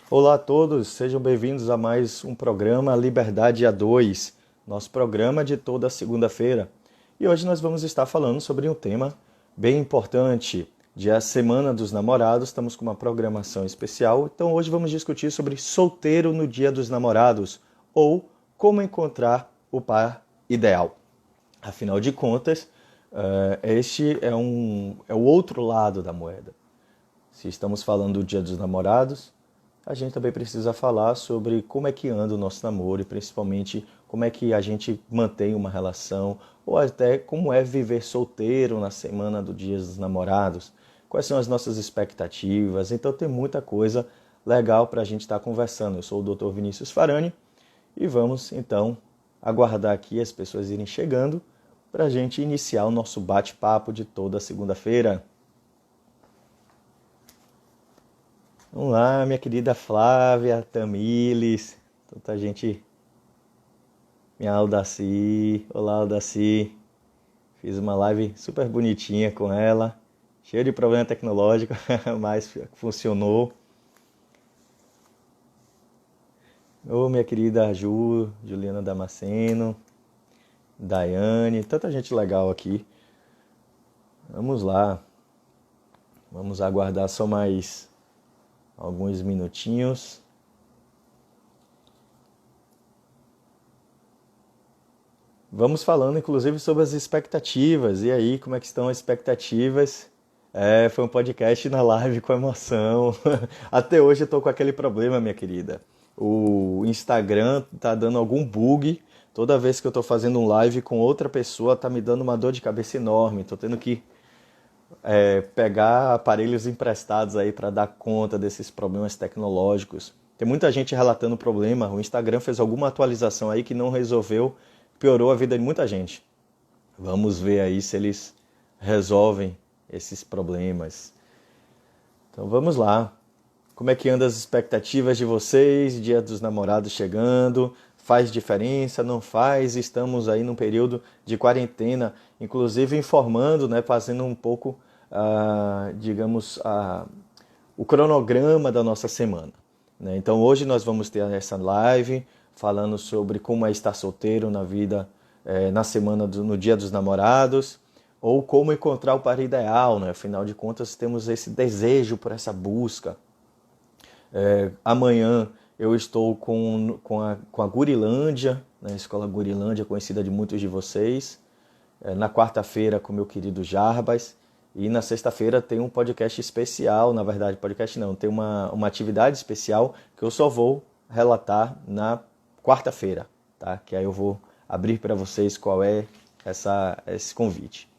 Olá a todos, sejam bem-vindos a mais um programa Liberdade A2, nosso programa de toda segunda-feira. E hoje nós vamos estar falando sobre um tema bem importante, de a Semana dos Namorados, estamos com uma programação especial, então hoje vamos discutir sobre solteiro no Dia dos Namorados, ou como encontrar o par ideal. Afinal de contas, este é o outro lado da moeda. Se estamos falando do Dia dos Namorados, a gente também precisa falar sobre como é que anda o nosso namoro e principalmente como é que a gente mantém uma relação ou até como é viver solteiro na semana do Dia dos Namorados, quais são as nossas expectativas. Então tem muita coisa legal para a gente estar conversando. Eu sou o Dr. Vinícius Farani e vamos então aguardar aqui as pessoas irem chegando para a gente iniciar o nosso bate-papo de toda segunda-feira. Vamos lá, minha querida Flávia, Tamires, tanta gente. Minha Aldaci, olá Aldaci. Fiz uma live super bonitinha com ela, cheia de problema tecnológico, mas funcionou. Ô, minha querida Juliana Damasceno, Daiane, tanta gente legal aqui. Vamos lá, vamos aguardar só mais alguns minutinhos. Vamos falando, inclusive, sobre as expectativas. E aí, como é que estão as expectativas? Foi um podcast na live com emoção. Até hoje eu tô com aquele problema, minha querida. O Instagram tá dando algum bug. Toda vez que eu tô fazendo um live com outra pessoa, tá me dando uma dor de cabeça enorme. Tô tendo que pegar aparelhos emprestados aí para dar conta desses problemas tecnológicos. Tem muita gente relatando problema. O Instagram fez alguma atualização aí que não resolveu, piorou a vida de muita gente. Vamos ver aí se eles resolvem esses problemas. Então vamos lá. Como é que andam as expectativas de vocês? Dia dos Namorados chegando. Faz diferença? Não faz? Estamos aí num período de quarentena, inclusive informando, né, fazendo um pouco, digamos, o cronograma da nossa semana, né? Então hoje nós vamos ter essa live falando sobre como é estar solteiro na vida, na semana no Dia dos Namorados, ou como encontrar o par ideal, né? Afinal de contas temos esse desejo por essa busca. Amanhã eu estou com a Gurilândia, né, a Escola Gurilândia, conhecida de muitos de vocês. Na quarta-feira com meu querido Jarbas. E na sexta-feira tem um podcast especial, na verdade, podcast não, tem uma atividade especial que eu só vou relatar na quarta-feira, tá? Que aí eu vou abrir para vocês qual é esse convite.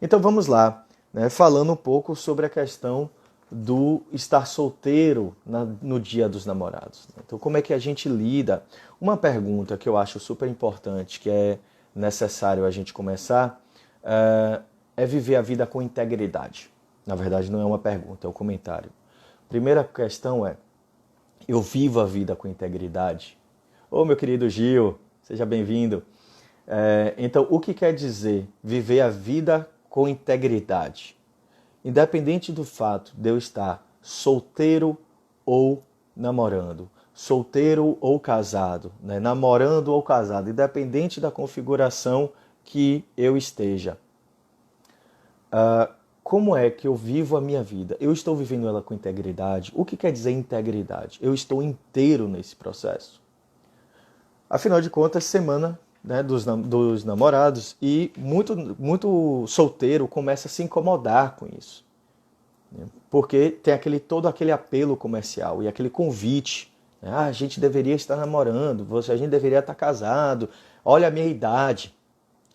Então vamos lá, né? Falando um pouco sobre a questão do estar solteiro no Dia dos Namorados. Então, como é que a gente lida? Uma pergunta que eu acho super importante, que é necessário a gente começar, é viver a vida com integridade. Na verdade, não é uma pergunta, é um comentário. Primeira questão é, eu vivo a vida com integridade? Ô, meu querido Gil, seja bem-vindo. Então, o que quer dizer viver a vida com integridade? Independente do fato de eu estar solteiro ou namorando, solteiro ou casado, né? Namorando ou casado, independente da configuração que eu esteja. Como é que eu vivo a minha vida? Eu estou vivendo ela com integridade? O que quer dizer integridade? Eu estou inteiro nesse processo? Afinal de contas, semana, né, dos namorados, e muito solteiro começa a se incomodar com isso. Né? Porque tem todo aquele apelo comercial e aquele convite. Né? A gente deveria estar namorando, a gente deveria estar casado, olha a minha idade.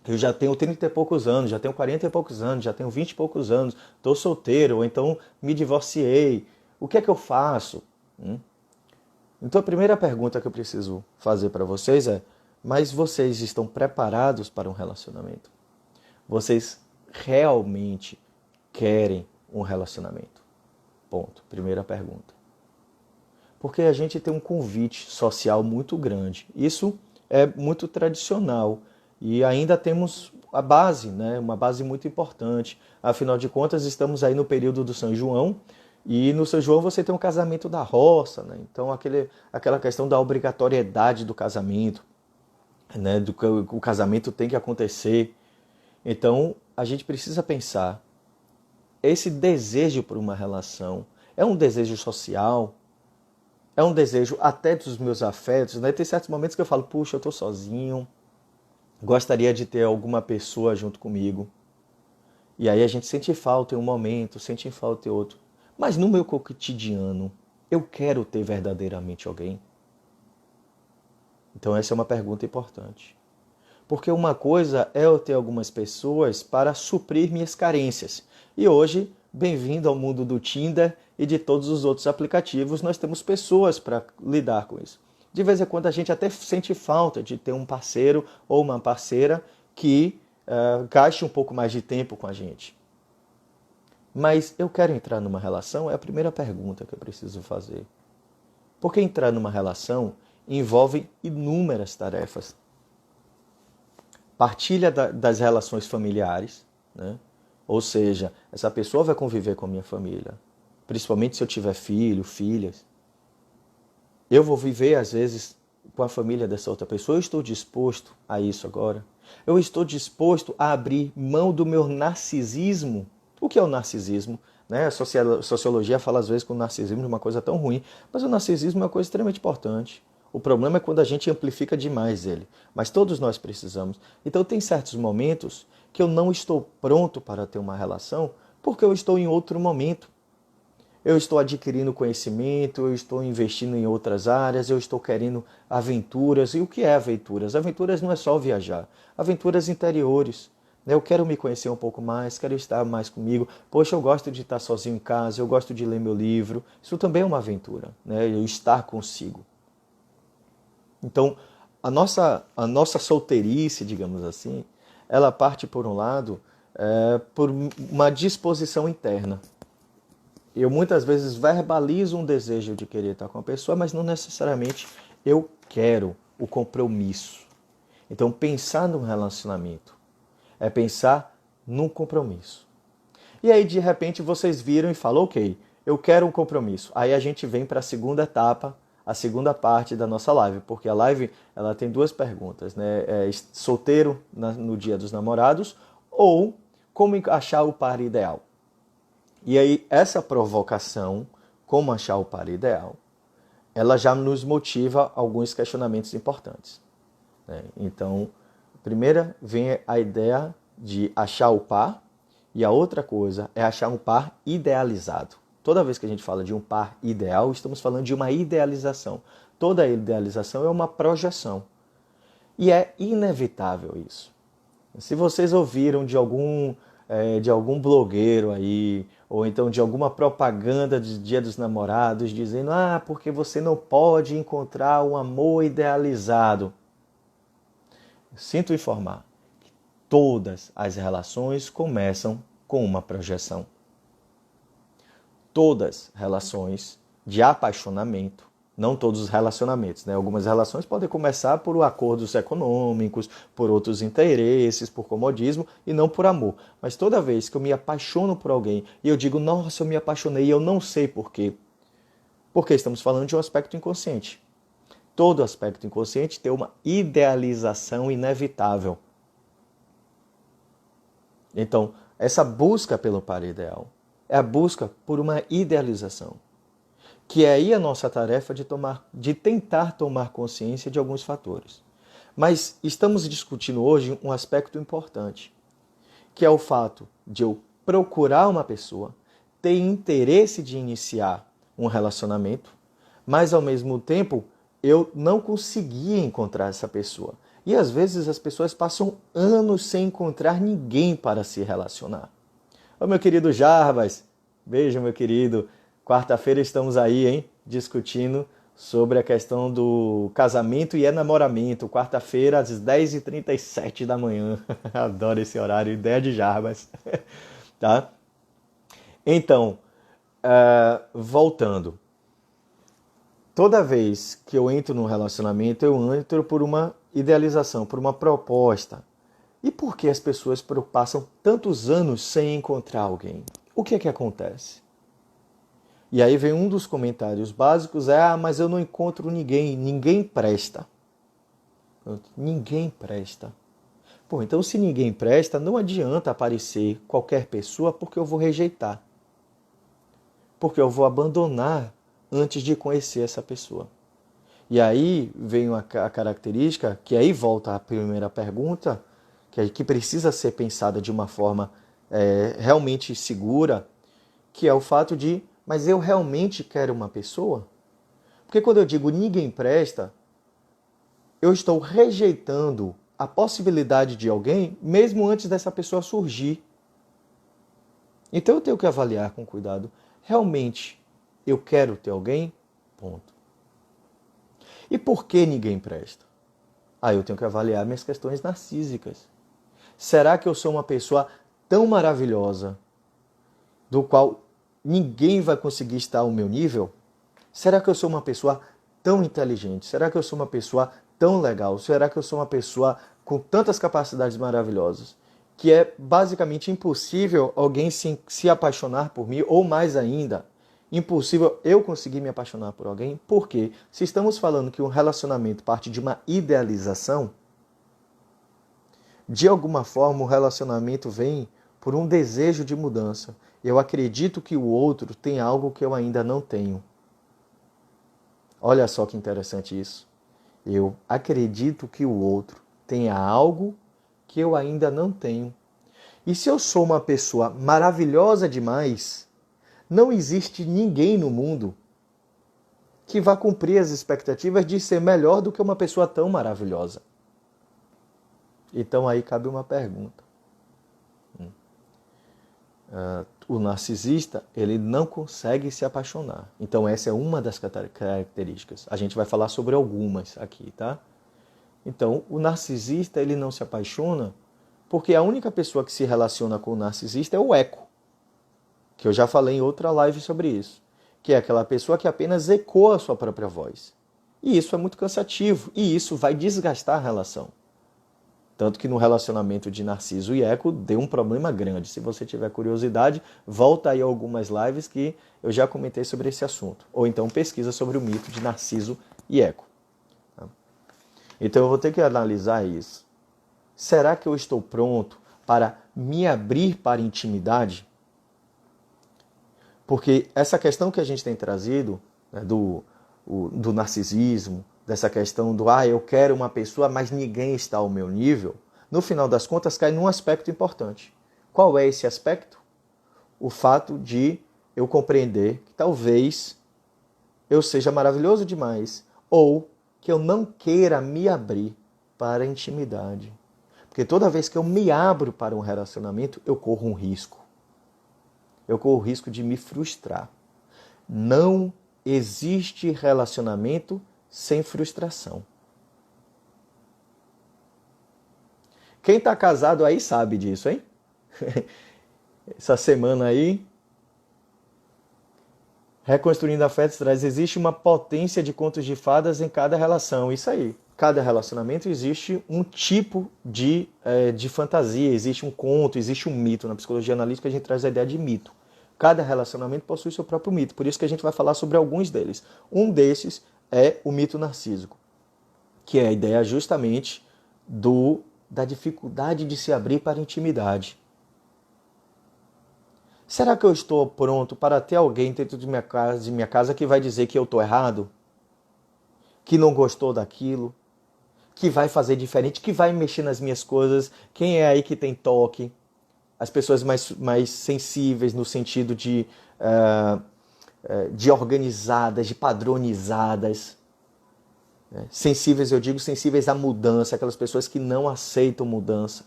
Eu já tenho 30 e poucos anos, já tenho 40 e poucos anos, já tenho 20 e poucos anos, estou solteiro, ou então me divorciei. O que é que eu faço? Então a primeira pergunta que eu preciso fazer para vocês é: mas vocês estão preparados para um relacionamento? Vocês realmente querem um relacionamento? Ponto. Primeira pergunta. Porque a gente tem um convite social muito grande. Isso é muito tradicional. E ainda temos a base, né? Uma base muito importante. Afinal de contas, estamos aí no período do São João E no São João você tem um casamento da roça, né? Então aquela questão da obrigatoriedade do casamento, né? Do que o casamento tem que acontecer. Então a gente precisa pensar, esse desejo por uma relação é um desejo social, é um desejo até dos meus afetos, né? Tem certos momentos que eu falo, puxa, eu estou sozinho, gostaria de ter alguma pessoa junto comigo. E aí a gente sente falta em um momento, sente falta em outro. Mas no meu cotidiano, eu quero ter verdadeiramente alguém? Então essa é uma pergunta importante. Porque uma coisa é eu ter algumas pessoas para suprir minhas carências. E hoje, bem-vindo ao mundo do Tinder e de todos os outros aplicativos, nós temos pessoas para lidar com isso. De vez em quando a gente até sente falta de ter um parceiro ou uma parceira que gaste um pouco mais de tempo com a gente. Mas eu quero entrar numa relação? É a primeira pergunta que eu preciso fazer. Porque entrar numa relação envolve inúmeras tarefas. Partilha das relações familiares, né? Ou seja, essa pessoa vai conviver com a minha família. Principalmente se eu tiver filho, filhas. Eu vou viver, às vezes, com a família dessa outra pessoa. Eu estou disposto a isso agora? Eu estou disposto a abrir mão do meu narcisismo? O que é o narcisismo? A sociologia fala às vezes que o narcisismo é uma coisa tão ruim, mas o narcisismo é uma coisa extremamente importante. O problema é quando a gente amplifica demais ele, mas todos nós precisamos. Então tem certos momentos que eu não estou pronto para ter uma relação porque eu estou em outro momento. Eu estou adquirindo conhecimento, eu estou investindo em outras áreas, eu estou querendo aventuras. E o que é aventuras? Aventuras não é só viajar, aventuras interiores. Eu quero me conhecer um pouco mais, quero estar mais comigo. Poxa, eu gosto de estar sozinho em casa, eu gosto de ler meu livro. Isso também é uma aventura, eu estar consigo. Então, a nossa solteirice, digamos assim, ela parte, por um lado, por uma disposição interna. Eu muitas vezes verbalizo um desejo de querer estar com a pessoa, mas não necessariamente eu quero o compromisso. Então, pensar num relacionamento é pensar num compromisso. E aí, de repente, vocês viram e falam, ok, eu quero um compromisso. Aí a gente vem para a segunda etapa, a segunda parte da nossa live, porque a live ela tem duas perguntas, né? Solteiro no dia dos namorados ou como achar o par ideal. E aí essa provocação, como achar o par ideal, ela já nos motiva alguns questionamentos importantes. Então, primeira vem a ideia de achar o par e a outra coisa é achar um par idealizado. Toda vez que a gente fala de um par ideal, estamos falando de uma idealização. Toda idealização é uma projeção. E é inevitável isso. Se vocês ouviram de algum blogueiro aí, ou então de alguma propaganda de Dia dos Namorados, dizendo, porque você não pode encontrar um amor idealizado. Sinto informar que todas as relações começam com uma projeção. Todas relações de apaixonamento, não todos os relacionamentos, Algumas relações podem começar por acordos econômicos, por outros interesses, por comodismo e não por amor. Mas toda vez que eu me apaixono por alguém e eu digo, nossa, eu me apaixonei e eu não sei por quê. Porque estamos falando de um aspecto inconsciente. Todo aspecto inconsciente tem uma idealização inevitável. Então, essa busca pelo par ideal é a busca por uma idealização, que é aí a nossa tarefa de tentar tomar consciência de alguns fatores. Mas estamos discutindo hoje um aspecto importante, que é o fato de eu procurar uma pessoa, ter interesse de iniciar um relacionamento, mas ao mesmo tempo eu não conseguia encontrar essa pessoa. E às vezes as pessoas passam anos sem encontrar ninguém para se relacionar. Ô meu querido Jarbas, beijo meu querido. Quarta-feira estamos aí, discutindo sobre a questão do casamento e enamoramento. Quarta-feira às 10h37 da manhã. Adoro esse horário, ideia de Jarbas. Tá? Então, voltando. Toda vez que eu entro num relacionamento, eu entro por uma idealização, por uma proposta. E por que as pessoas passam tantos anos sem encontrar alguém? O que é que acontece? E aí vem um dos comentários básicos, mas eu não encontro ninguém presta. Ninguém presta. Pô, então se ninguém presta, não adianta aparecer qualquer pessoa porque eu vou rejeitar. Porque eu vou abandonar antes de conhecer essa pessoa. E aí vem a característica, que aí volta à primeira pergunta, que precisa ser pensada de uma forma realmente segura, que é o fato de, mas eu realmente quero uma pessoa? Porque quando eu digo ninguém presta, eu estou rejeitando a possibilidade de alguém, mesmo antes dessa pessoa surgir. Então eu tenho que avaliar com cuidado. Realmente eu quero ter alguém? Ponto. E por que ninguém presta? Eu tenho que avaliar minhas questões narcísicas. Será que eu sou uma pessoa tão maravilhosa, do qual ninguém vai conseguir estar ao meu nível? Será que eu sou uma pessoa tão inteligente? Será que eu sou uma pessoa tão legal? Será que eu sou uma pessoa com tantas capacidades maravilhosas que é basicamente impossível alguém se apaixonar por mim, ou mais ainda, impossível eu conseguir me apaixonar por alguém? Porque se estamos falando que um relacionamento parte de uma idealização, de alguma forma o relacionamento vem por um desejo de mudança. Eu acredito que o outro tem algo que eu ainda não tenho. Olha só que interessante isso. Eu acredito que o outro tenha algo que eu ainda não tenho. E se eu sou uma pessoa maravilhosa demais, não existe ninguém no mundo que vá cumprir as expectativas de ser melhor do que uma pessoa tão maravilhosa. Então aí cabe uma pergunta. O narcisista, ele não consegue se apaixonar. Então essa é uma das características. A gente vai falar sobre algumas aqui, tá? Então o narcisista, ele não se apaixona porque a única pessoa que se relaciona com o narcisista é o eco. Que eu já falei em outra live sobre isso. Que é aquela pessoa que apenas ecoa a sua própria voz. E isso é muito cansativo. E isso vai desgastar a relação. Tanto que no relacionamento de Narciso e Eco deu um problema grande. Se você tiver curiosidade, volta aí a algumas lives que eu já comentei sobre esse assunto. Ou então pesquisa sobre o mito de Narciso e Eco. Então eu vou ter que analisar isso. Será que eu estou pronto para me abrir para a intimidade? Porque essa questão que a gente tem trazido, né, do narcisismo, dessa questão do eu quero uma pessoa, mas ninguém está ao meu nível, no final das contas cai num aspecto importante. Qual é esse aspecto? O fato de eu compreender que talvez eu seja maravilhoso demais, ou que eu não queira me abrir para a intimidade. Porque toda vez que eu me abro para um relacionamento, eu corro um risco. Eu corro o risco de me frustrar. Não existe relacionamento sem frustração. Quem está casado aí sabe disso, hein? Essa semana aí, Reconstruindo Afetos traz, existe uma potência de contos de fadas em cada relação. Isso aí. Cada relacionamento existe um tipo de fantasia, existe um conto, existe um mito. Na psicologia analítica a gente traz a ideia de mito. Cada relacionamento possui seu próprio mito. Por isso que a gente vai falar sobre alguns deles. Um desses é o mito narcísico, que é a ideia justamente da dificuldade de se abrir para a intimidade. Será que eu estou pronto para ter alguém dentro de minha casa que vai dizer que eu estou errado? Que não gostou daquilo? Que vai fazer diferente? Que vai mexer nas minhas coisas? Quem é aí que tem toque? As pessoas mais sensíveis no sentido de organizadas, de padronizadas. Sensíveis, eu digo sensíveis à mudança, aquelas pessoas que não aceitam mudança.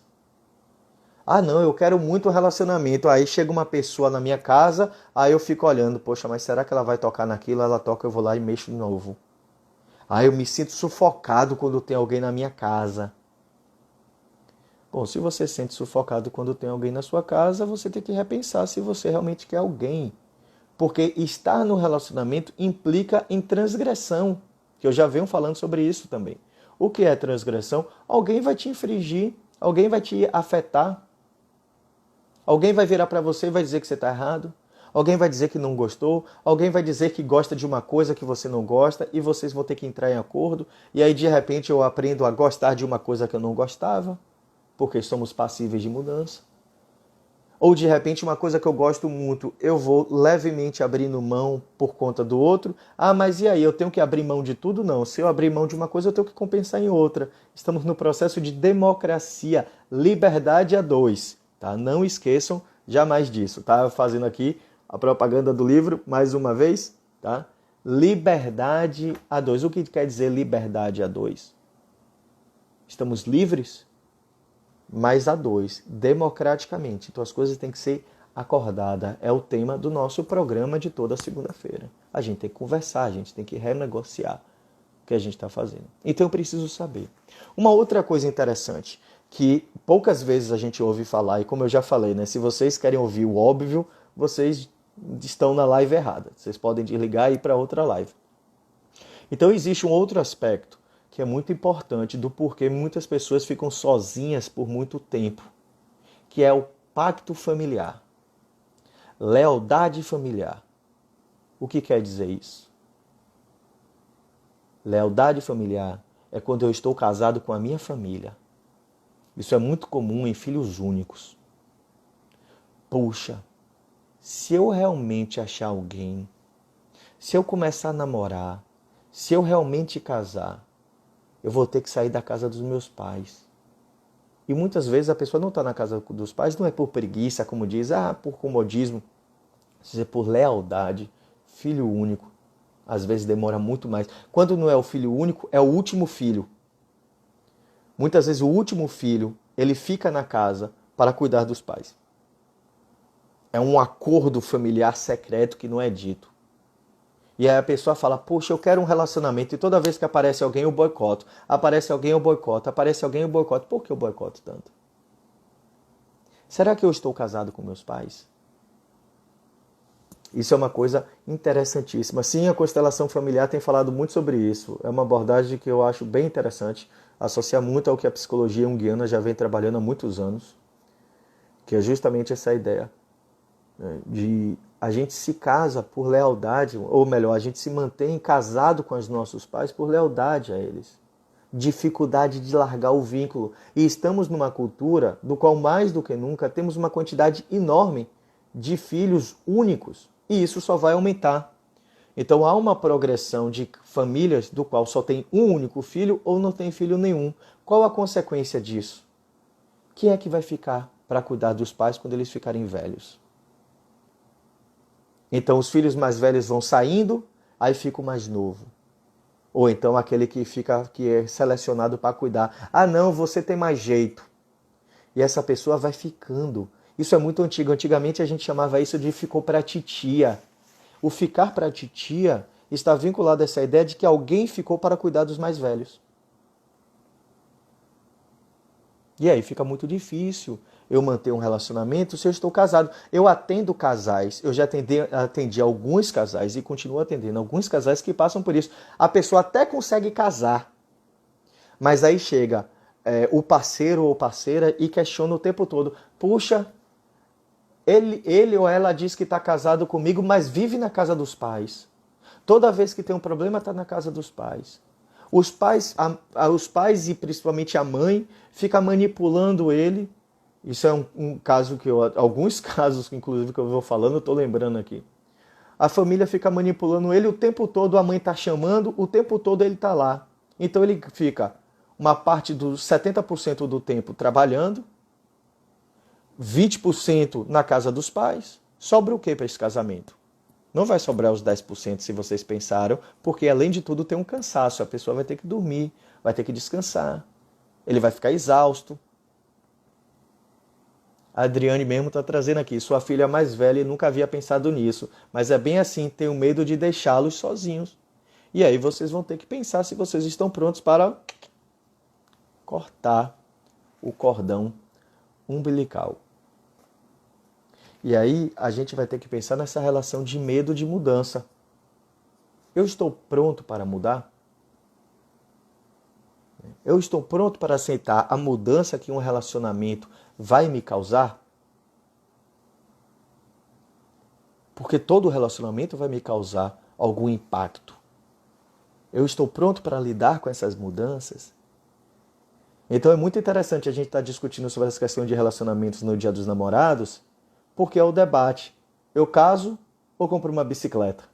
Não, eu quero muito relacionamento. Aí chega uma pessoa na minha casa, aí eu fico olhando, poxa, mas será que ela vai tocar naquilo? Ela toca, eu vou lá e mexo de novo. Eu me sinto sufocado quando tem alguém na minha casa. Bom, se você se sente sufocado quando tem alguém na sua casa, você tem que repensar se você realmente quer alguém. Porque estar no relacionamento implica em transgressão, que eu já venho falando sobre isso também. O que é transgressão? Alguém vai te infringir, alguém vai te afetar, alguém vai virar para você e vai dizer que você está errado, alguém vai dizer que não gostou, alguém vai dizer que gosta de uma coisa que você não gosta e vocês vão ter que entrar em acordo. E aí, de repente, eu aprendo a gostar de uma coisa que eu não gostava, porque somos passíveis de mudança. Ou, de repente, uma coisa que eu gosto muito, eu vou levemente abrindo mão por conta do outro. Ah, mas e aí, eu tenho que abrir mão de tudo? Não. Se eu abrir mão de uma coisa, eu tenho que compensar em outra. Estamos no processo de democracia, liberdade a dois. Tá? Não esqueçam jamais disso. Tá fazendo aqui a propaganda do livro, mais uma vez. Tá? Liberdade a dois. O que quer dizer liberdade a dois? Estamos livres, mas a dois, democraticamente. Então as coisas têm que ser acordadas. É o tema do nosso programa de toda segunda-feira. A gente tem que conversar, a gente tem que renegociar o que a gente está fazendo. Então eu preciso saber. Uma outra coisa interessante, que poucas vezes a gente ouve falar, e como eu já falei, né, se vocês querem ouvir o óbvio, vocês estão na live errada. Vocês podem desligar e ir para outra live. Então existe um outro aspecto que é muito importante do porquê muitas pessoas ficam sozinhas por muito tempo, que é o pacto familiar, lealdade familiar. O que quer dizer isso? Lealdade familiar é quando eu estou casado com a minha família. Isso é muito comum em filhos únicos. Puxa, se eu realmente achar alguém, se eu começar a namorar, se eu realmente casar, eu vou ter que sair da casa dos meus pais. E muitas vezes a pessoa não está na casa dos pais, não é por preguiça, como diz, por comodismo, é por lealdade. Filho único, às vezes demora muito mais. Quando não é o filho único, é o último filho. Muitas vezes o último filho, ele fica na casa para cuidar dos pais. É um acordo familiar secreto que não é dito. E aí a pessoa fala, poxa, eu quero um relacionamento. E toda vez que aparece alguém, eu boicoto. Aparece alguém, eu boicoto. Aparece alguém, eu boicoto. Por que eu boicoto tanto? Será que eu estou casado com meus pais? Isso é uma coisa interessantíssima. Sim, a constelação familiar tem falado muito sobre isso. É uma abordagem que eu acho bem interessante. Associa muito ao que a psicologia junguiana já vem trabalhando há muitos anos. Que é justamente essa ideia, né, de a gente se casa por lealdade, ou melhor, a gente se mantém casado com os nossos pais por lealdade a eles. Dificuldade de largar o vínculo. E estamos numa cultura do qual, mais do que nunca, temos uma quantidade enorme de filhos únicos. E isso só vai aumentar. Então há uma progressão de famílias do qual só tem um único filho ou não tem filho nenhum. Qual a consequência disso? Quem é que vai ficar para cuidar dos pais quando eles ficarem velhos? Então os filhos mais velhos vão saindo, aí fica o mais novo. Ou então aquele que é selecionado para cuidar. Ah, não, você tem mais jeito. E essa pessoa vai ficando. Isso é muito antigo. Antigamente a gente chamava isso de ficou para titia. O ficar para titia está vinculado a essa ideia de que alguém ficou para cuidar dos mais velhos. E aí fica muito difícil eu manter um relacionamento se eu estou casado. Eu atendo casais, eu já atendi alguns casais e continuo atendendo alguns casais que passam por isso. A pessoa até consegue casar, mas aí chega o parceiro ou parceira e questiona o tempo todo. Puxa, ele ou ela diz que está casado comigo, mas vive na casa dos pais. Toda vez que tem um problema está na casa dos pais. Os pais e principalmente a mãe fica manipulando ele. Isso é um caso que alguns casos, inclusive, que eu vou falando, eu estou lembrando aqui. A família fica manipulando ele o tempo todo, a mãe está chamando, o tempo todo ele está lá. Então ele fica uma parte dos 70% do tempo trabalhando, 20% na casa dos pais. Sobra o que para esse casamento? Não vai sobrar os 10% se vocês pensaram, porque além de tudo tem um cansaço. A pessoa vai ter que dormir, vai ter que descansar. Ele vai ficar exausto. A Adriane mesmo está trazendo aqui. Sua filha mais velha nunca havia pensado nisso. Mas é bem assim, tenho medo de deixá-los sozinhos. E aí vocês vão ter que pensar se vocês estão prontos para cortar o cordão umbilical. E aí a gente vai ter que pensar nessa relação de medo de mudança. Eu estou pronto para mudar? Eu estou pronto para aceitar a mudança que um relacionamento vai me causar? Porque todo relacionamento vai me causar algum impacto. Eu estou pronto para lidar com essas mudanças? Então é muito interessante a gente estar discutindo sobre essa questão de relacionamentos no Dia dos Namorados, porque é o debate. Eu caso ou compro uma bicicleta?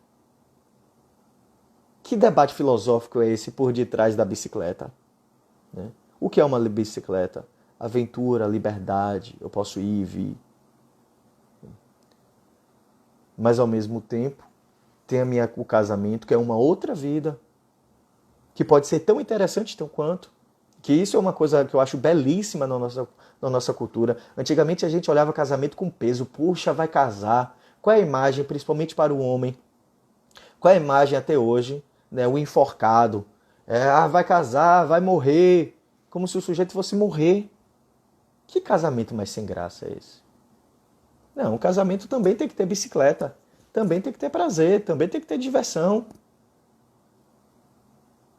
Que debate filosófico é esse por detrás da bicicleta? Né? O que é uma bicicleta? Aventura, liberdade, eu posso ir e vir. Mas ao mesmo tempo, tem o casamento, que é uma outra vida, que pode ser tão interessante tão quanto. Que isso é uma coisa que eu acho belíssima na nossa cultura. Antigamente a gente olhava casamento com peso. Puxa, vai casar. Qual é a imagem, principalmente para o homem? Qual é a imagem até hoje? Né? O enforcado. Vai casar, vai morrer. Como se o sujeito fosse morrer. Que casamento mais sem graça é esse? Não, o casamento também tem que ter bicicleta. Também tem que ter prazer. Também tem que ter diversão.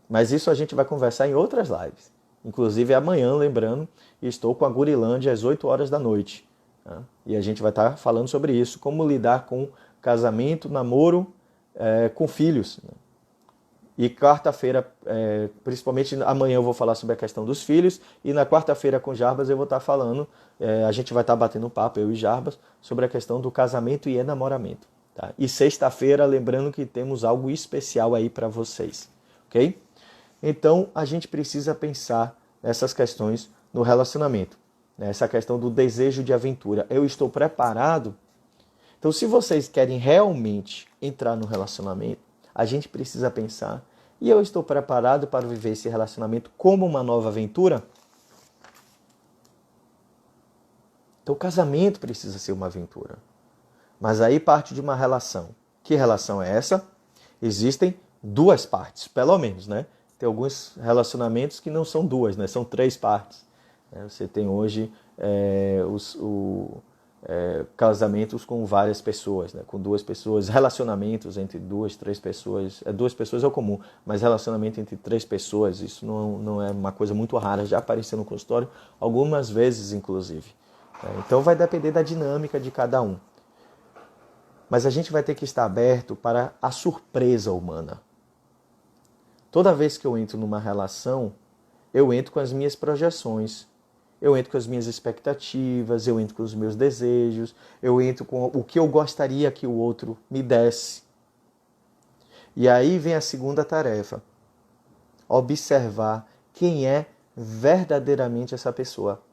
Mas isso a gente vai conversar em outras lives. Inclusive amanhã, lembrando, estou com a Gurilândia às 8 horas da noite. Tá? E a gente vai estar falando sobre isso, como lidar com casamento, namoro, com filhos. Né? E quarta-feira, principalmente amanhã eu vou falar sobre a questão dos filhos, e na quarta-feira com Jarbas eu vou estar falando, a gente vai estar batendo papo, eu e Jarbas, sobre a questão do casamento e enamoramento. Tá? E sexta-feira, lembrando que temos algo especial aí para vocês. Ok? Então, a gente precisa pensar nessas questões no relacionamento. Essa questão do desejo de aventura. Eu estou preparado? Então, se vocês querem realmente entrar no relacionamento, a gente precisa pensar, e eu estou preparado para viver esse relacionamento como uma nova aventura? Então, o casamento precisa ser uma aventura. Mas aí parte de uma relação. Que relação é essa? Existem duas partes, pelo menos, né? Tem alguns relacionamentos que não são duas, né? São três partes. Você tem hoje casamentos com várias pessoas, né? Com duas pessoas, relacionamentos entre duas, três pessoas. Duas pessoas é o comum, mas relacionamento entre três pessoas, isso não é uma coisa muito rara, já apareceu no consultório algumas vezes, inclusive. Então vai depender da dinâmica de cada um. Mas a gente vai ter que estar aberto para a surpresa humana. Toda vez que eu entro numa relação, eu entro com as minhas projeções, eu entro com as minhas expectativas, eu entro com os meus desejos, eu entro com o que eu gostaria que o outro me desse. E aí vem a segunda tarefa, observar quem é verdadeiramente essa pessoa.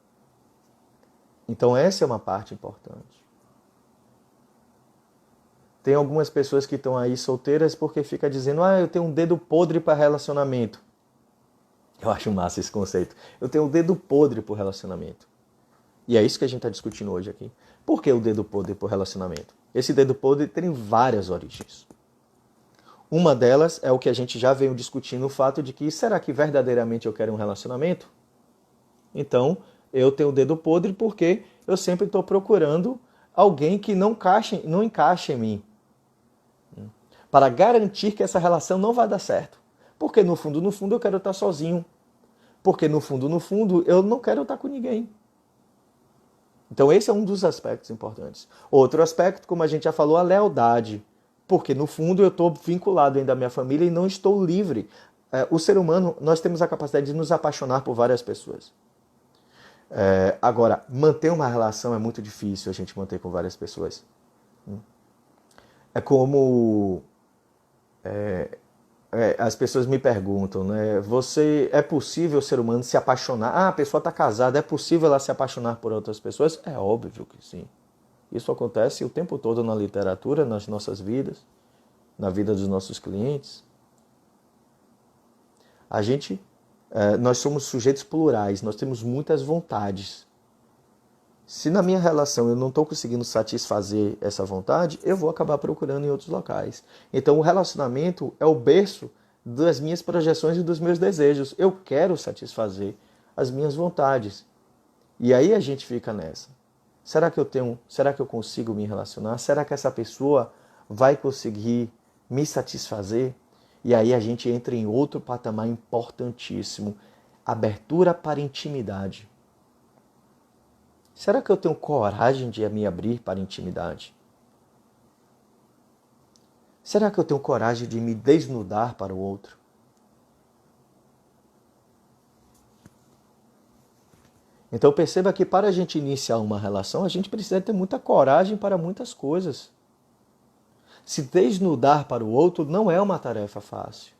Então essa é uma parte importante. Tem algumas pessoas que estão aí solteiras porque fica dizendo, eu tenho um dedo podre para relacionamento. Eu acho massa esse conceito. Eu tenho um dedo podre para o relacionamento. E é isso que a gente está discutindo hoje aqui. Por que o dedo podre para o relacionamento? Esse dedo podre tem várias origens. Uma delas é o que a gente já veio discutindo, o fato de que, será que verdadeiramente eu quero um relacionamento? Então, eu tenho o dedo podre porque eu sempre estou procurando alguém que não encaixe em mim. Para garantir que essa relação não vai dar certo. Porque no fundo, eu quero estar sozinho. Porque no fundo, eu não quero estar com ninguém. Então esse é um dos aspectos importantes. Outro aspecto, como a gente já falou, a lealdade. Porque no fundo eu estou vinculado ainda à minha família e não estou livre. O ser humano, nós temos a capacidade de nos apaixonar por várias pessoas. Agora, manter uma relação é muito difícil a gente manter com várias pessoas. É como... as pessoas me perguntam, né? É possível o ser humano se apaixonar? A pessoa está casada, é possível ela se apaixonar por outras pessoas? É óbvio que sim. Isso acontece o tempo todo na literatura, nas nossas vidas, na vida dos nossos clientes. Nós somos sujeitos plurais, nós temos muitas vontades. Se na minha relação eu não estou conseguindo satisfazer essa vontade, eu vou acabar procurando em outros locais. Então o relacionamento é o berço das minhas projeções e dos meus desejos. Eu quero satisfazer as minhas vontades. E aí a gente fica nessa. Será que eu consigo me relacionar? Será que essa pessoa vai conseguir me satisfazer? E aí a gente entra em outro patamar importantíssimo. Abertura para intimidade. Será que eu tenho coragem de me abrir para a intimidade? Será que eu tenho coragem de me desnudar para o outro? Então perceba que para a gente iniciar uma relação, a gente precisa ter muita coragem para muitas coisas. Se desnudar para o outro não é uma tarefa fácil.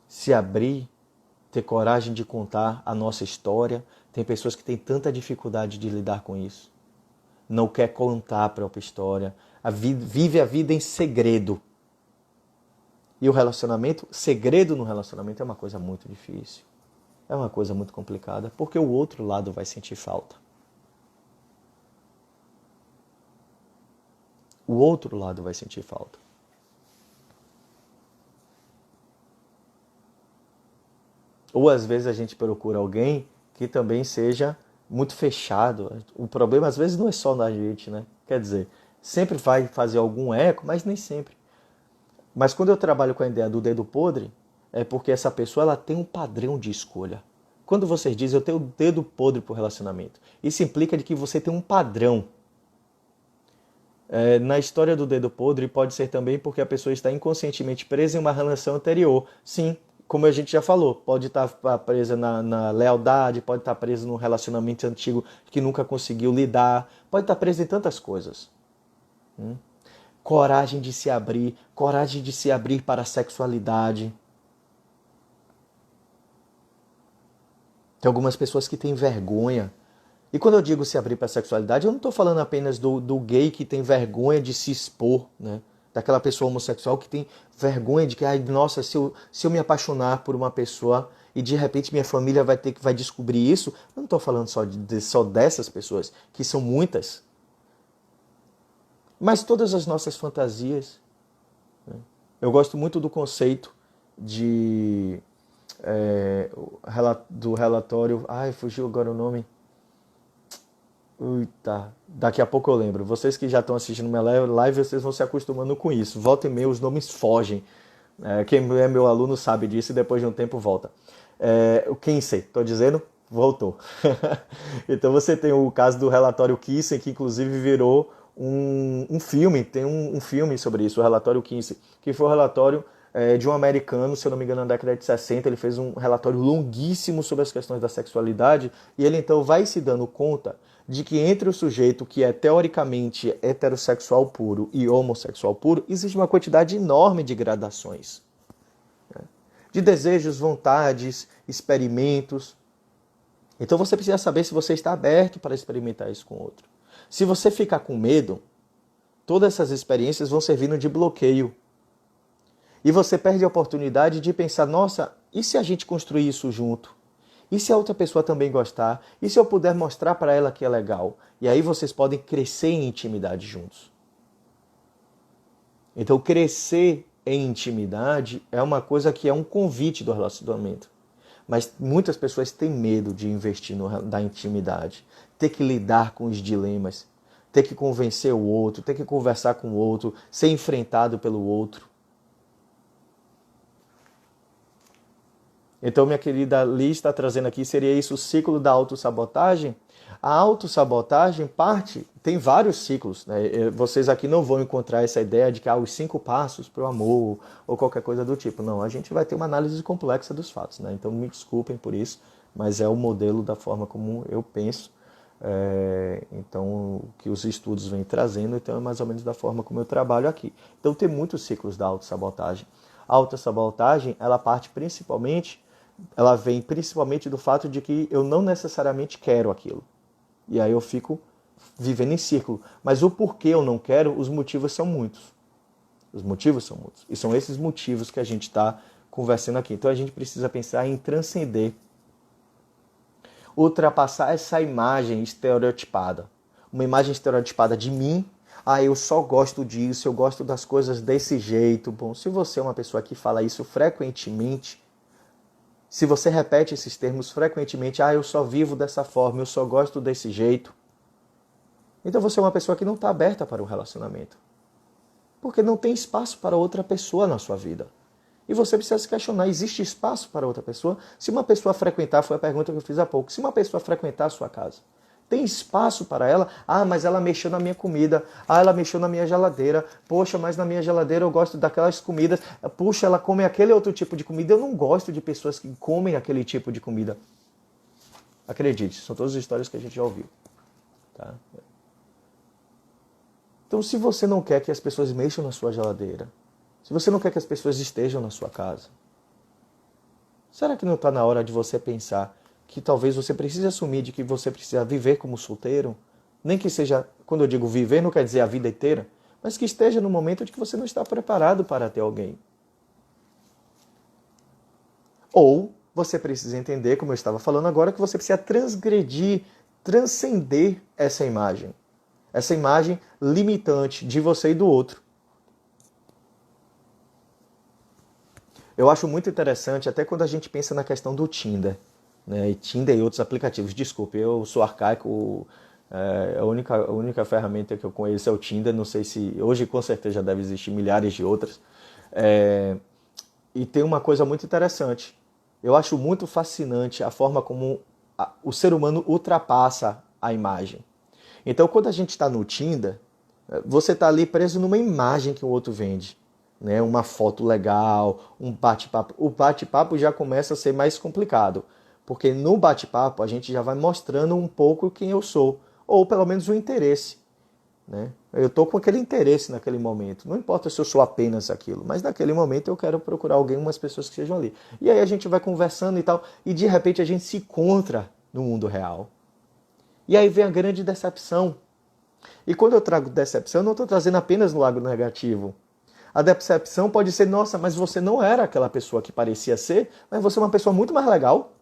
Se abrir, ter coragem de contar a nossa história. Tem pessoas que têm tanta dificuldade de lidar com isso. Não quer contar a própria história. Vive a vida em segredo. E o relacionamento, segredo no relacionamento é uma coisa muito difícil. É uma coisa muito complicada, porque o outro lado vai sentir falta. O outro lado vai sentir falta. Ou às vezes a gente procura alguém que também seja muito fechado. O problema às vezes não é só na gente, né? Quer dizer, sempre vai fazer algum eco, mas nem sempre. Mas quando eu trabalho com a ideia do dedo podre, é porque essa pessoa ela tem um padrão de escolha. Quando vocês dizem eu tenho o dedo podre para o relacionamento, isso implica de que você tem um padrão. Na história do dedo podre pode ser também porque a pessoa está inconscientemente presa em uma relação anterior. Sim, como a gente já falou, pode estar presa na lealdade, pode estar presa num relacionamento antigo que nunca conseguiu lidar, pode estar presa em tantas coisas. Coragem de se abrir para a sexualidade. Tem algumas pessoas que têm vergonha. E quando eu digo se abrir para a sexualidade, eu não estou falando apenas do gay que tem vergonha de se expor, né? Daquela pessoa homossexual que tem vergonha de que, ai, nossa, se eu me apaixonar por uma pessoa e de repente minha família vai descobrir isso, eu não estou falando só dessas pessoas, que são muitas. Mas todas as nossas fantasias. Né? Eu gosto muito do conceito do relatório. Ai, fugiu agora o nome. Eita, daqui a pouco eu lembro. Vocês que já estão assistindo minha live, vocês vão se acostumando com isso. Volta e meia, os nomes fogem. Quem é meu aluno sabe disso e depois de um tempo volta. O Kinsey, estou dizendo, voltou. Então você tem o caso do relatório Kinsey, que inclusive virou um filme, tem um filme sobre isso, o relatório Kinsey, que foi o relatório de um americano, se eu não me engano, na década de 60, ele fez um relatório longuíssimo sobre as questões da sexualidade, e ele então vai se dando conta de que entre o sujeito que é teoricamente heterossexual puro e homossexual puro, existe uma quantidade enorme de gradações. Né? De desejos, vontades, experimentos. Então você precisa saber se você está aberto para experimentar isso com outro. Se você ficar com medo, todas essas experiências vão servindo de bloqueio. E você perde a oportunidade de pensar, nossa, e se a gente construir isso junto? E se a outra pessoa também gostar? E se eu puder mostrar para ela que é legal? E aí vocês podem crescer em intimidade juntos. Então, crescer em intimidade é uma coisa que é um convite do relacionamento. Mas muitas pessoas têm medo de investir na intimidade. Ter que lidar com os dilemas. Ter que convencer o outro. Ter que conversar com o outro. Ser enfrentado pelo outro. Então, minha querida Liz está trazendo aqui, seria isso o ciclo da autossabotagem? A autossabotagem tem vários ciclos. Né? Vocês aqui não vão encontrar essa ideia de que os 5 passos para o amor ou qualquer coisa do tipo. Não, a gente vai ter uma análise complexa dos fatos. Né? Então, me desculpem por isso, mas é o modelo da forma como eu penso. Então, que os estudos vêm trazendo, então é mais ou menos da forma como eu trabalho aqui. Então, tem muitos ciclos da autossabotagem. A autossabotagem, ela vem principalmente do fato de que eu não necessariamente quero aquilo. E aí eu fico vivendo em círculo. Mas o porquê eu não quero, os motivos são muitos. Os motivos são muitos. E são esses motivos que a gente está conversando aqui. Então a gente precisa pensar em transcender. Ultrapassar essa imagem estereotipada. Uma imagem estereotipada de mim. Eu só gosto disso, eu gosto das coisas desse jeito. Bom, se você é uma pessoa que fala isso frequentemente, se você repete esses termos frequentemente, eu só vivo dessa forma, eu só gosto desse jeito, então você é uma pessoa que não está aberta para o relacionamento. Porque não tem espaço para outra pessoa na sua vida. E você precisa se questionar, existe espaço para outra pessoa? Se uma pessoa frequentar, foi a pergunta que eu fiz há pouco, se uma pessoa frequentar a sua casa Tem espaço para ela? Ah, mas ela mexeu na minha comida. Ah, ela mexeu na minha geladeira. Poxa, mas na minha geladeira eu gosto daquelas comidas. Puxa, ela come aquele outro tipo de comida. Eu não gosto de pessoas que comem aquele tipo de comida. Acredite, são todas as histórias que a gente já ouviu. Tá? Então, se você não quer que as pessoas mexam na sua geladeira, se você não quer que as pessoas estejam na sua casa, será que não está na hora de você pensar que talvez você precise assumir de que você precisa viver como solteiro? Nem que seja, quando eu digo viver, não quer dizer a vida inteira, mas que esteja no momento de que você não está preparado para ter alguém. Ou você precisa entender, como eu estava falando agora, que você precisa transgredir, transcender essa imagem limitante de você e do outro. Eu acho muito interessante, até quando a gente pensa na questão do Tinder, né? E Tinder e outros aplicativos. Desculpe, eu sou arcaico, a única ferramenta que eu conheço é o Tinder, não sei se... Hoje com certeza já deve existir milhares de outras. E tem uma coisa muito interessante. Eu acho muito fascinante a forma como o ser humano ultrapassa a imagem. Então, quando a gente está no Tinder, você está ali preso numa imagem que o outro vende. Né? Uma foto legal, um bate-papo. O bate-papo já começa a ser mais complicado. Porque no bate-papo a gente já vai mostrando um pouco quem eu sou. Ou pelo menos o interesse. Né? Eu estou com aquele interesse naquele momento. Não importa se eu sou apenas aquilo. Mas naquele momento eu quero procurar alguém, umas pessoas que estejam ali. E aí a gente vai conversando e tal. E de repente a gente se encontra no mundo real. E aí vem a grande decepção. E quando eu trago decepção, eu não estou trazendo apenas no lado negativo. A decepção pode ser, nossa, mas você não era aquela pessoa que parecia ser, mas você é uma pessoa muito mais legal.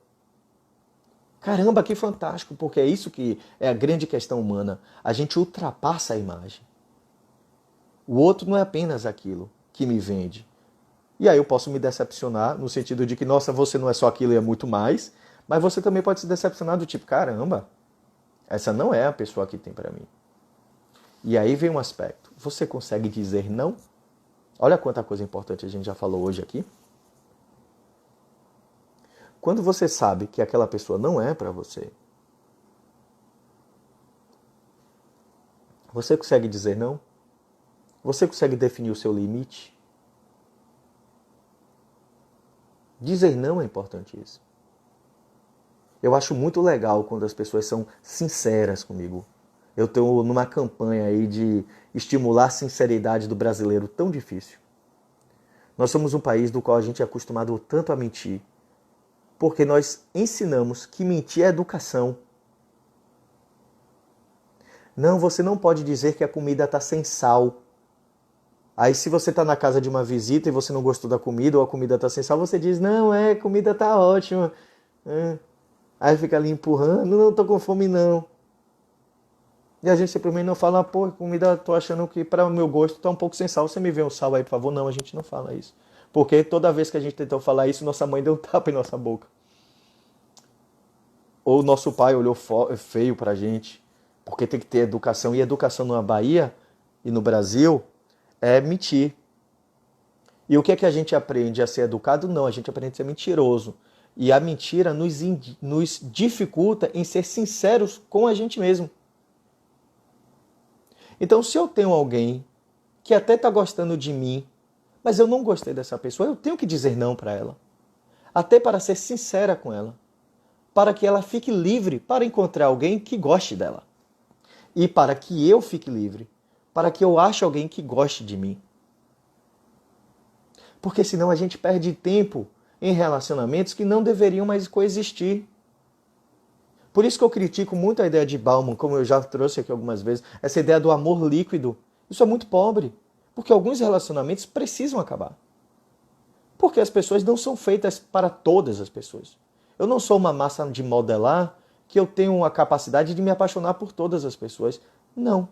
Caramba, que fantástico, porque é isso que é a grande questão humana. A gente ultrapassa a imagem. O outro não é apenas aquilo que me vende. E aí eu posso me decepcionar no sentido de que, nossa, você não é só aquilo e é muito mais, mas você também pode se decepcionar do tipo, caramba, essa não é a pessoa que tem para mim. E aí vem um aspecto. Você consegue dizer não? Olha quanta coisa importante a gente já falou hoje aqui. Quando você sabe que aquela pessoa não é para você, você consegue dizer não? Você consegue definir o seu limite? Dizer não é importantíssimo. Eu acho muito legal quando as pessoas são sinceras comigo. Eu estou numa campanha aí de estimular a sinceridade do brasileiro tão difícil. Nós somos um país do qual a gente é acostumado tanto a mentir, porque nós ensinamos que mentir é educação. Não, você não pode dizer que a comida está sem sal. Aí se você está na casa de uma visita e você não gostou da comida ou a comida está sem sal, você diz, não, a comida está ótima. Aí fica ali empurrando, não estou com fome não. E a gente simplesmente não fala, pô, comida, tô achando que para o meu gosto tá um pouco sem sal. Você me vê um sal aí, por favor? Não, a gente não fala isso. Porque toda vez que a gente tentou falar isso, nossa mãe deu um tapa em nossa boca. Ou nosso pai olhou feio pra gente. Porque tem que ter educação. E educação na Bahia e no Brasil é mentir. E o que é que a gente aprende a ser educado? Não, a gente aprende a ser mentiroso. E a mentira nos dificulta em ser sinceros com a gente mesmo. Então, se eu tenho alguém que até está gostando de mim, mas eu não gostei dessa pessoa, eu tenho que dizer não para ela. Até para ser sincera com ela. Para que ela fique livre para encontrar alguém que goste dela. E para que eu fique livre. Para que eu ache alguém que goste de mim. Porque senão a gente perde tempo em relacionamentos que não deveriam mais coexistir. Por isso que eu critico muito a ideia de Bauman, como eu já trouxe aqui algumas vezes, essa ideia do amor líquido. Isso é muito pobre, porque alguns relacionamentos precisam acabar. Porque as pessoas não são feitas para todas as pessoas. Eu não sou uma massa de modelar que eu tenho a capacidade de me apaixonar por todas as pessoas. Não.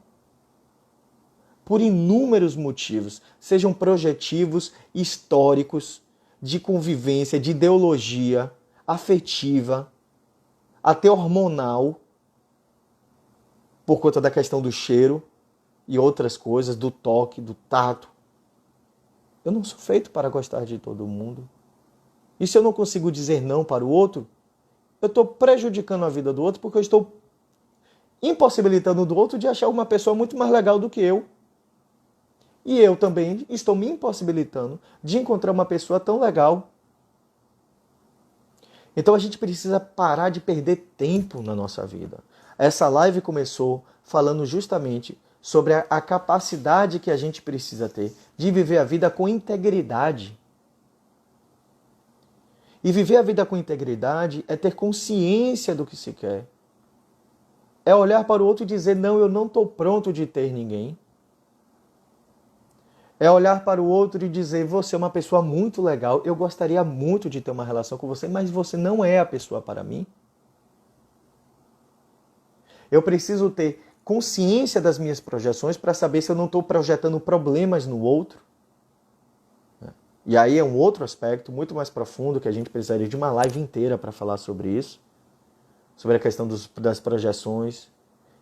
Por inúmeros motivos, sejam projetivos, históricos, de convivência, de ideologia, afetiva, até hormonal, por conta da questão do cheiro e outras coisas, do toque, do tato. Eu não sou feito para gostar de todo mundo. E se eu não consigo dizer não para o outro, eu estou prejudicando a vida do outro porque eu estou impossibilitando do outro de achar uma pessoa muito mais legal do que eu. E eu também estou me impossibilitando de encontrar uma pessoa tão legal. Então a gente precisa parar de perder tempo na nossa vida. Essa live começou falando justamente sobre a capacidade que a gente precisa ter de viver a vida com integridade. E viver a vida com integridade é ter consciência do que se quer. É olhar para o outro e dizer, não, eu não estou pronto de ter ninguém. É olhar para o outro e dizer, você é uma pessoa muito legal, eu gostaria muito de ter uma relação com você, mas você não é a pessoa para mim. Eu preciso ter consciência das minhas projeções para saber se eu não estou projetando problemas no outro. E aí é um outro aspecto muito mais profundo que a gente precisaria de uma live inteira para falar sobre isso. Sobre a questão das projeções.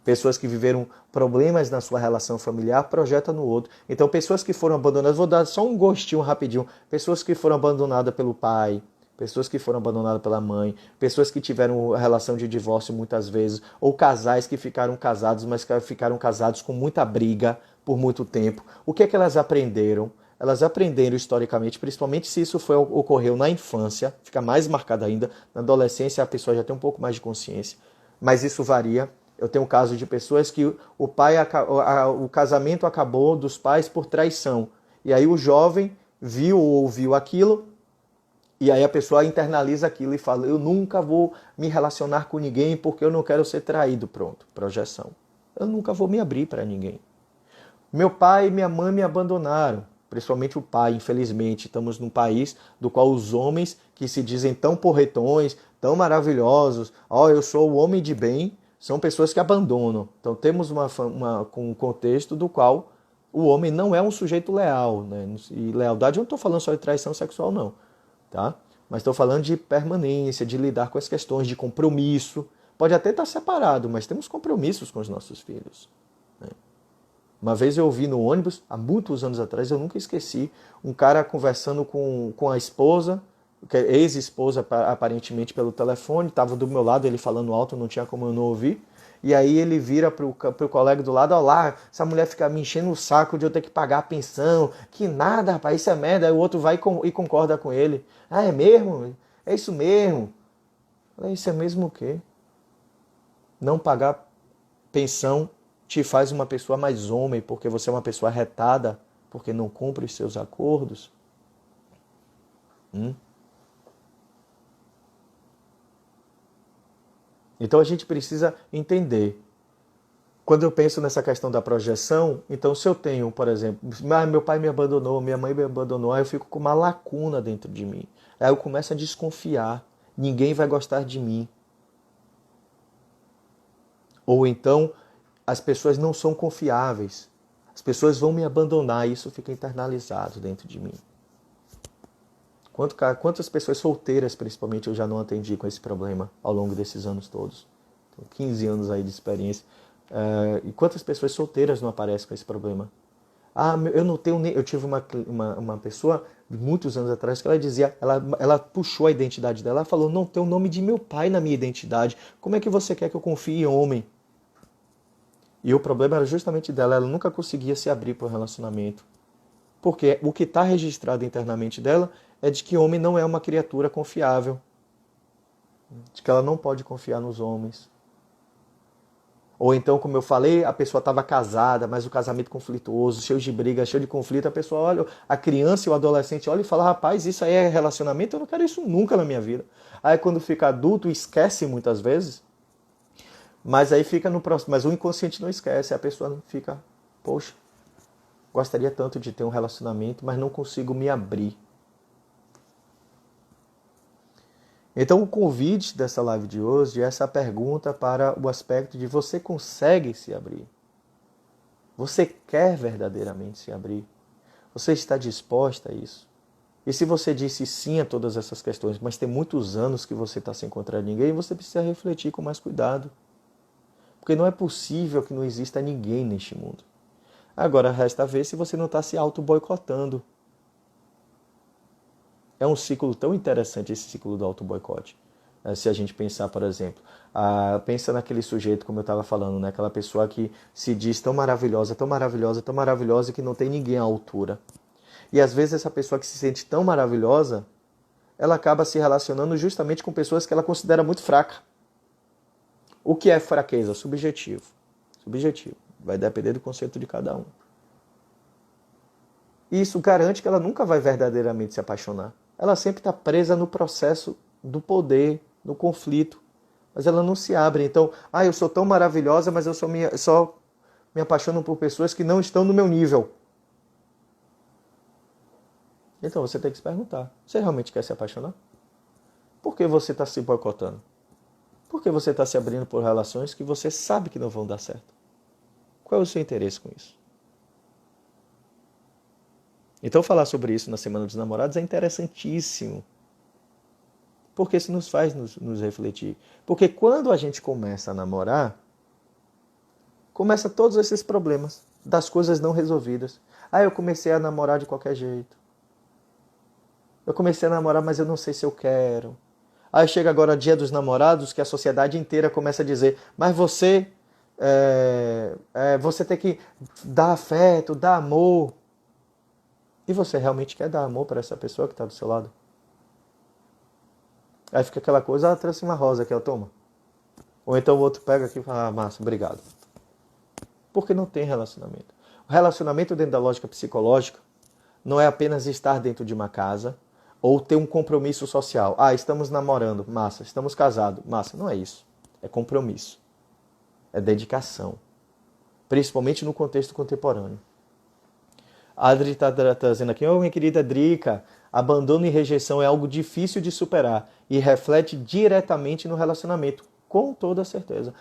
Pessoas que viveram problemas na sua relação familiar projetam no outro. Então, pessoas que foram abandonadas, vou dar só um gostinho rapidinho. Pessoas que foram abandonadas pelo pai, pessoas que foram abandonadas pela mãe, pessoas que tiveram relação de divórcio muitas vezes, ou casais que ficaram casados, mas que ficaram casados com muita briga por muito tempo. O que é que elas aprenderam? Elas aprenderam historicamente, principalmente se isso ocorreu na infância, fica mais marcado ainda. Na adolescência a pessoa já tem um pouco mais de consciência, mas isso varia. Eu tenho um caso de pessoas que o casamento acabou dos pais por traição. E aí o jovem viu ou ouviu aquilo, e aí a pessoa internaliza aquilo e fala, eu nunca vou me relacionar com ninguém porque eu não quero ser traído. Pronto, projeção. Eu nunca vou me abrir para ninguém. Meu pai e minha mãe me abandonaram. Principalmente o pai, infelizmente. Estamos num país do qual os homens que se dizem tão porretões, tão maravilhosos, eu sou o homem de bem, são pessoas que abandonam. Então temos um contexto do qual o homem não é um sujeito leal. Né? E lealdade eu não estou falando só de traição sexual, não. Tá? Mas estou falando de permanência, de lidar com as questões, de compromisso. Pode até estar separado, mas temos compromissos com os nossos filhos. Né? Uma vez eu ouvi no ônibus, há muitos anos atrás, eu nunca esqueci, um cara conversando com a esposa, ex-esposa aparentemente pelo telefone, estava do meu lado, ele falando alto, não tinha como eu não ouvir. E aí ele vira pro colega do lado, lá, essa mulher fica me enchendo o saco de eu ter que pagar a pensão, que nada, rapaz, isso é merda. Aí o outro vai e concorda com ele. Ah, é mesmo? É isso mesmo? Eu falei, isso é mesmo o quê? Não pagar pensão te faz uma pessoa mais homem, porque você é uma pessoa retada, porque não cumpre os seus acordos? Então a gente precisa entender. Quando eu penso nessa questão da projeção, então se eu tenho, por exemplo, meu pai me abandonou, minha mãe me abandonou, aí eu fico com uma lacuna dentro de mim. Aí eu começo a desconfiar. Ninguém vai gostar de mim. Ou então as pessoas não são confiáveis. As pessoas vão me abandonar e isso fica internalizado dentro de mim. Quantas pessoas solteiras, principalmente, eu já não atendi com esse problema ao longo desses anos todos. Então, 15 anos aí de experiência. E quantas pessoas solteiras não aparecem com esse problema? Eu não tenho nem... Eu tive uma pessoa, muitos anos atrás, que ela dizia, ela puxou a identidade dela, ela falou, não tem o nome de meu pai na minha identidade. Como é que você quer que eu confie em homem? E o problema era justamente dela, ela nunca conseguia se abrir para o relacionamento. Porque o que está registrado internamente dela é de que homem não é uma criatura confiável. De que ela não pode confiar nos homens. Ou então, como eu falei, a pessoa estava casada, mas o casamento conflituoso, cheio de briga, cheio de conflito, a pessoa olha, a criança e o adolescente olha e fala, rapaz, isso aí é relacionamento? Eu não quero isso nunca na minha vida. Aí quando fica adulto, esquece muitas vezes. Mas aí fica no próximo. Mas o inconsciente não esquece. A pessoa fica, poxa, gostaria tanto de ter um relacionamento, mas não consigo me abrir. Então o convite dessa live de hoje é essa pergunta para o aspecto de você consegue se abrir? Você quer verdadeiramente se abrir? Você está disposta a isso? E se você disse sim a todas essas questões, mas tem muitos anos que você está sem encontrar ninguém, você precisa refletir com mais cuidado. Porque não é possível que não exista ninguém neste mundo. Agora, resta ver se você não está se auto-boicotando. É um ciclo tão interessante esse ciclo do auto-boicote. Se a gente pensar, por exemplo, pensa naquele sujeito, como eu estava falando, né? Aquela pessoa que se diz tão maravilhosa, tão maravilhosa, tão maravilhosa que não tem ninguém à altura. E às vezes essa pessoa que se sente tão maravilhosa, ela acaba se relacionando justamente com pessoas que ela considera muito fraca. O que é fraqueza? Subjetivo. Subjetivo. Vai depender do conceito de cada um. E isso garante que ela nunca vai verdadeiramente se apaixonar. Ela sempre está presa no processo do poder, no conflito. Mas ela não se abre. Então, eu sou tão maravilhosa, mas eu só me apaixono por pessoas que não estão no meu nível. Então você tem que se perguntar, você realmente quer se apaixonar? Por que você está se boicotando? Por que você está se abrindo por relações que você sabe que não vão dar certo? Qual é o seu interesse com isso? Então falar sobre isso na Semana dos Namorados é interessantíssimo. Porque isso nos faz nos refletir. Porque quando a gente começa a namorar, começa todos esses problemas das coisas não resolvidas. Eu comecei a namorar de qualquer jeito. Eu comecei a namorar, mas eu não sei se eu quero. Aí chega agora o Dia dos Namorados, que a sociedade inteira começa a dizer, mas você tem que dar afeto, dar amor. E você realmente quer dar amor para essa pessoa que está do seu lado? Aí fica aquela coisa, trouxe uma rosa aqui, toma. Ou então o outro pega aqui e fala, massa, obrigado. Porque não tem relacionamento. O relacionamento dentro da lógica psicológica não é apenas estar dentro de uma casa ou ter um compromisso social. Estamos namorando, massa. Estamos casados, massa. Não é isso. É compromisso. É dedicação. Principalmente no contexto contemporâneo. A Adri está trazendo aqui, minha querida Drica, abandono e rejeição é algo difícil de superar e reflete diretamente no relacionamento, com toda certeza.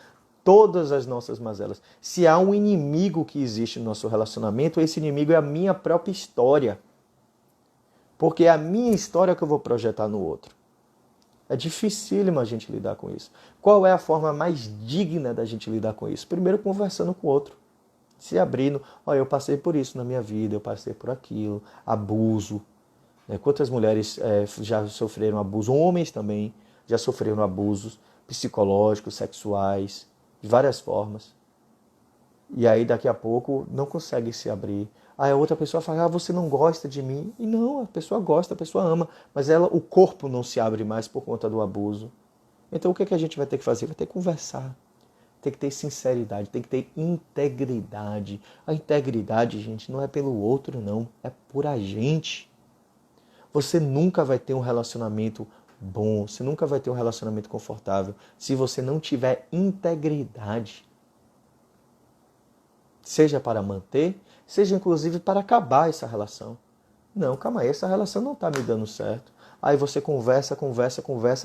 Todas as nossas mazelas. Se há um inimigo que existe no nosso relacionamento, esse inimigo é a minha própria história. Porque é a minha história que eu vou projetar no outro. É dificílimo a gente lidar com isso. Qual é a forma mais digna da gente lidar com isso? Primeiro, conversando com o outro. Se abrindo. Eu passei por isso na minha vida, eu passei por aquilo. Abuso. Quantas mulheres já sofreram abuso? Homens também já sofreram abusos psicológicos, sexuais, de várias formas. E aí daqui a pouco não consegue se abrir. Aí a outra pessoa fala, você não gosta de mim. E não, a pessoa gosta, a pessoa ama. Mas o corpo não se abre mais por conta do abuso. Então o que a gente vai ter que fazer? Vai ter que conversar. Tem que ter sinceridade, tem que ter integridade. A integridade, gente, não é pelo outro, não. É por a gente. Você nunca vai ter um relacionamento bom, você nunca vai ter um relacionamento confortável se você não tiver integridade. Seja para manter, seja inclusive para acabar essa relação. Não, calma aí, essa relação não está me dando certo. Aí você conversa,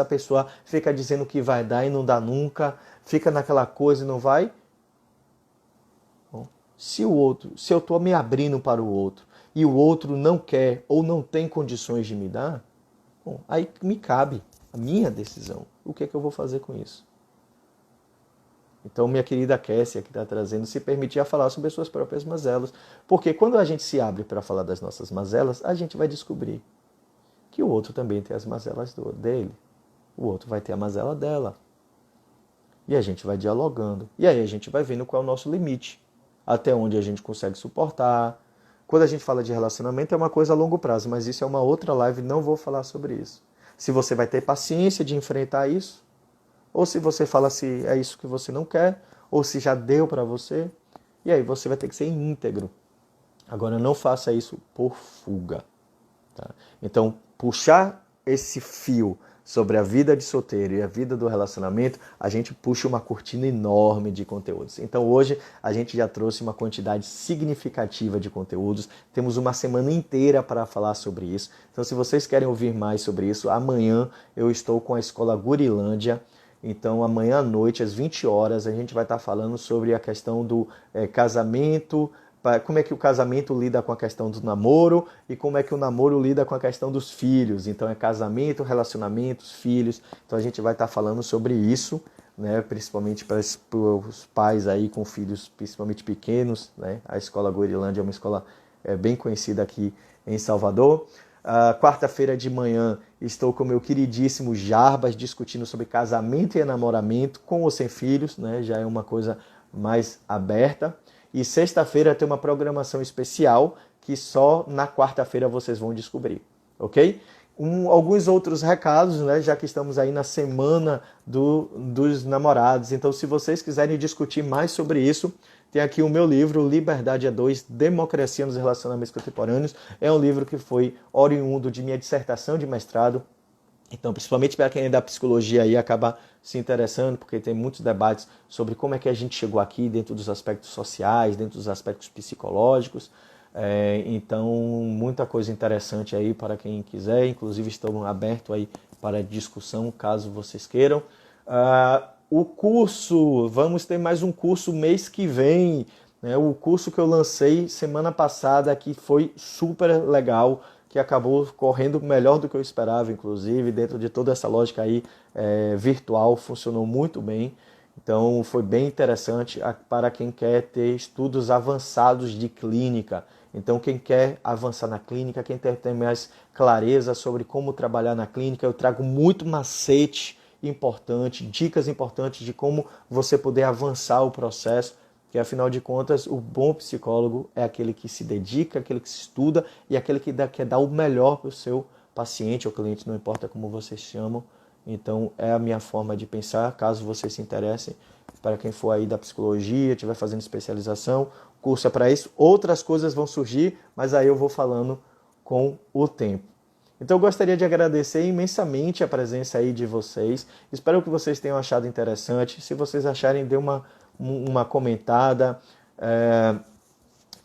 a pessoa fica dizendo que vai dar e não dá nunca, fica naquela coisa e não vai. Bom, se eu estou me abrindo para o outro e o outro não quer ou não tem condições de me dar, bom, aí me cabe a minha decisão. O que é que eu vou fazer com isso? Então, minha querida Kessia, que está trazendo, se permitir falar sobre as suas próprias mazelas. Porque quando a gente se abre para falar das nossas mazelas, a gente vai descobrir que o outro também tem as mazelas dele. O outro vai ter a mazela dela. E a gente vai dialogando. E aí a gente vai vendo qual é o nosso limite. Até onde a gente consegue suportar. Quando a gente fala de relacionamento é uma coisa a longo prazo, mas isso é uma outra live, não vou falar sobre isso. Se você vai ter paciência de enfrentar isso, ou se você fala se é isso que você não quer, ou se já deu para você, e aí você vai ter que ser íntegro. Agora, não faça isso por fuga. Tá? Então, puxar esse fio sobre a vida de solteiro e a vida do relacionamento, a gente puxa uma cortina enorme de conteúdos. Então, hoje, a gente já trouxe uma quantidade significativa de conteúdos. Temos uma semana inteira para falar sobre isso. Então, se vocês querem ouvir mais sobre isso, amanhã eu estou com a Escola Gurilândia. Então, amanhã à noite, às 20 horas, a gente vai estar falando sobre a questão do casamento, como é que o casamento lida com a questão do namoro e como é que o namoro lida com a questão dos filhos. Então, é casamento, relacionamentos, filhos. Então, a gente vai estar falando sobre isso, né? Principalmente para os pais aí com filhos principalmente pequenos, né? A Escola Gurilândia é uma escola bem conhecida aqui em Salvador. Quarta-feira de manhã estou com o meu queridíssimo Jarbas discutindo sobre casamento e enamoramento com ou sem filhos, né? Já é uma coisa mais aberta. E sexta-feira tem uma programação especial que só na quarta-feira vocês vão descobrir, ok? Alguns outros recados, né? Já que estamos aí na semana dos namorados. Então, se vocês quiserem discutir mais sobre isso, tem aqui o meu livro, Liberdade é 2, Democracia nos Relacionamentos Contemporâneos. É um livro que foi oriundo de minha dissertação de mestrado. Então, principalmente para quem é da psicologia aí, acaba se interessando, porque tem muitos debates sobre como é que a gente chegou aqui dentro dos aspectos sociais, dentro dos aspectos psicológicos. Então, muita coisa interessante aí para quem quiser. Inclusive, estou aberto aí para discussão, caso vocês queiram. O curso, vamos ter mais um curso mês que vem, né? O curso que eu lancei semana passada, que foi super legal, que acabou correndo melhor do que eu esperava, inclusive, dentro de toda essa lógica aí virtual, funcionou muito bem. Então foi bem interessante para quem quer ter estudos avançados de clínica. Então quem quer avançar na clínica, quem quer ter mais clareza sobre como trabalhar na clínica, eu trago muito macete importante, dicas importantes de como você poder avançar o processo, que afinal de contas o bom psicólogo é aquele que se dedica, aquele que se estuda e aquele que quer dar o melhor para o seu paciente ou cliente, não importa como vocês chamam. Então é a minha forma de pensar, caso vocês se interessem, para quem for aí da psicologia, estiver fazendo especialização, o curso é para isso. Outras coisas vão surgir, mas aí eu vou falando com o tempo. Então eu gostaria de agradecer imensamente a presença aí de vocês. Espero que vocês tenham achado interessante. Se vocês acharem, dê uma comentada.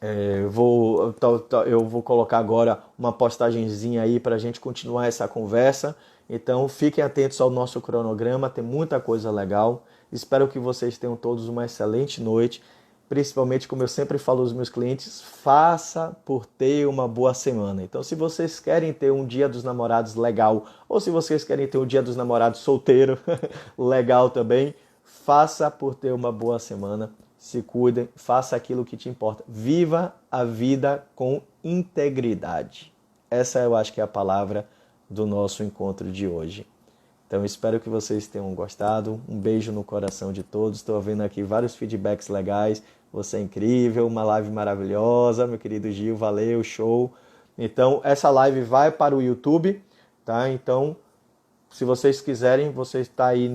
Eu vou colocar agora uma postagenzinha aí para a gente continuar essa conversa. Então fiquem atentos ao nosso cronograma, tem muita coisa legal. Espero que vocês tenham todos uma excelente noite. Principalmente, como eu sempre falo aos meus clientes, faça por ter uma boa semana. Então, se vocês querem ter um Dia dos Namorados legal, ou se vocês querem ter um Dia dos Namorados solteiro legal também, faça por ter uma boa semana. Se cuidem, faça aquilo que te importa. Viva a vida com integridade. Essa eu acho que é a palavra do nosso encontro de hoje. Então, espero que vocês tenham gostado. Um beijo no coração de todos. Estou vendo aqui vários feedbacks legais. Você é incrível, uma live maravilhosa, meu querido Gil, valeu, show. Então, essa live vai para o YouTube, tá? Então, se vocês quiserem, você está aí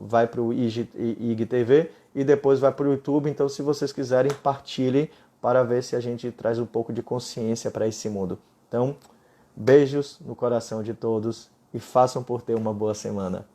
vai para o IGTV e depois vai para o YouTube. Então, se vocês quiserem, partilhem para ver se a gente traz um pouco de consciência para esse mundo. Então, beijos no coração de todos e façam por ter uma boa semana.